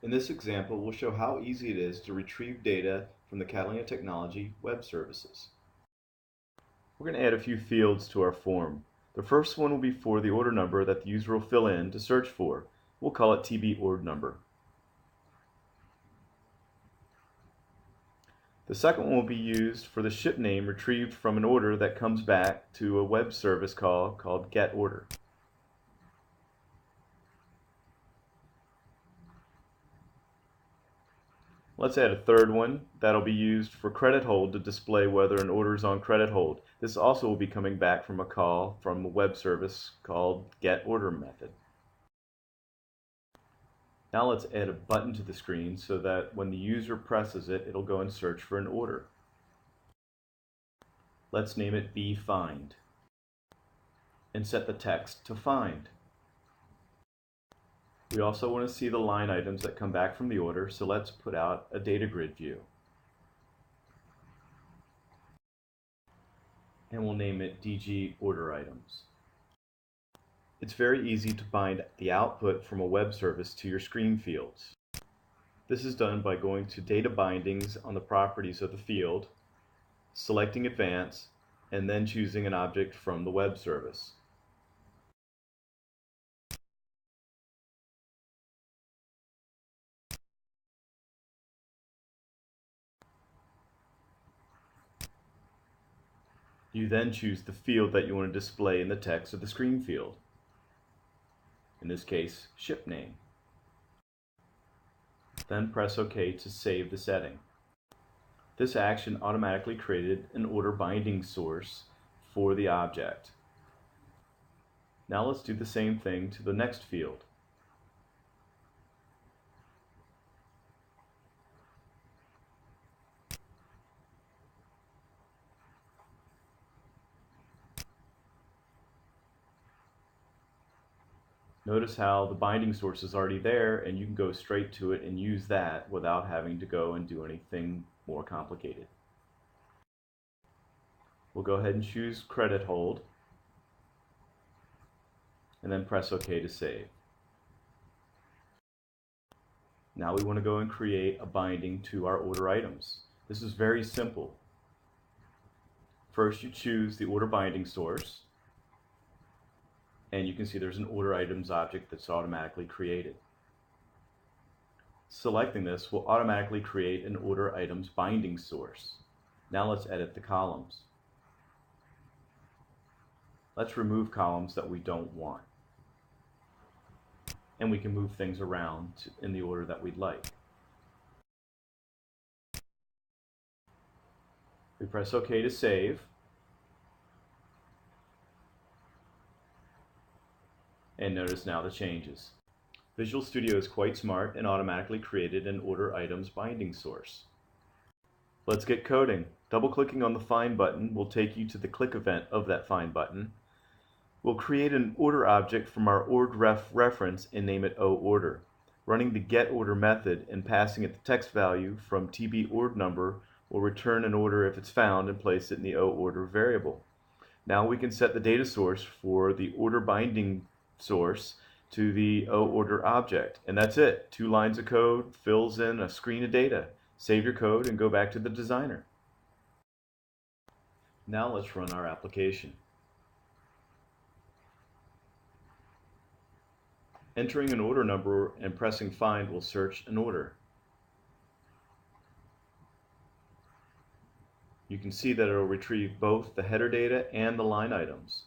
In this example, we'll show how easy it is to retrieve data from the Catalina Technology web services. We're going to add a few fields to our form. The first one will be for the order number that the user will fill in to search for. We'll call it TB order number. The second one will be used for the ship name retrieved from an order that comes back to a web service call called getOrder. Let's add a third one that'll be used for credit hold to display whether an order is on credit hold. This also will be coming back from a call from a web service called getOrderMethod. Now let's add a button to the screen so that when the user presses it, it'll go and search for an order. Let's name it bFind and set the text to find. We also want to see the line items that come back from the order, so let's put out a data grid view. And we'll name it DG order items. It's very easy to bind the output from a web service to your screen fields. This is done by going to Data Bindings on the properties of the field, selecting Advanced, and then choosing an object from the web service. You then choose the field that you want to display in the text of the screen field. In this case, ship name. Then press OK to save the setting. This action automatically created an order binding source for the object. Now let's do the same thing to the next field. Notice how the binding source is already there and you can go straight to it and use that without having to go and do anything more complicated. We'll go ahead and choose credit hold and then press OK to save. Now we want to go and create a binding to our order items. This is very simple. First you choose the order binding source, and you can see there's an order items object that's automatically created. Selecting this will automatically create an order items binding source. Now let's edit the columns. Let's remove columns that we don't want. And we can move things around in the order that we'd like. We press OK to save. And notice now the changes. Visual Studio is quite smart and automatically created an order items binding source. Let's get coding. Double-clicking on the Find button will take you to the click event of that Find button. We'll create an order object from our ordref reference and name it OOrder. Running the getOrder method and passing it the text value from TB order number will return an order if it's found and place it in the OOrder variable. Now we can set the data source for the order binding source to the OOrder object, and that's it. 2 lines of code fills in a screen of data. Save your code and go back to the designer. Now let's run our application. Entering an order number and pressing Find will search an order. You can see that it will retrieve both the header data and the line items.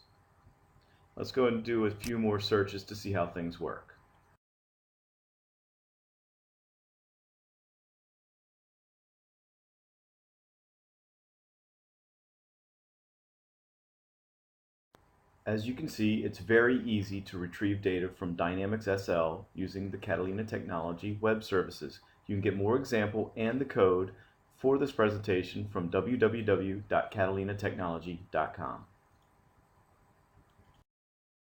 Let's go and do a few more searches to see how things work. As you can see, it's very easy to retrieve data from Dynamics SL using the Catalina Technology web services. You can get more example and the code for this presentation from www.catalinatechnology.com.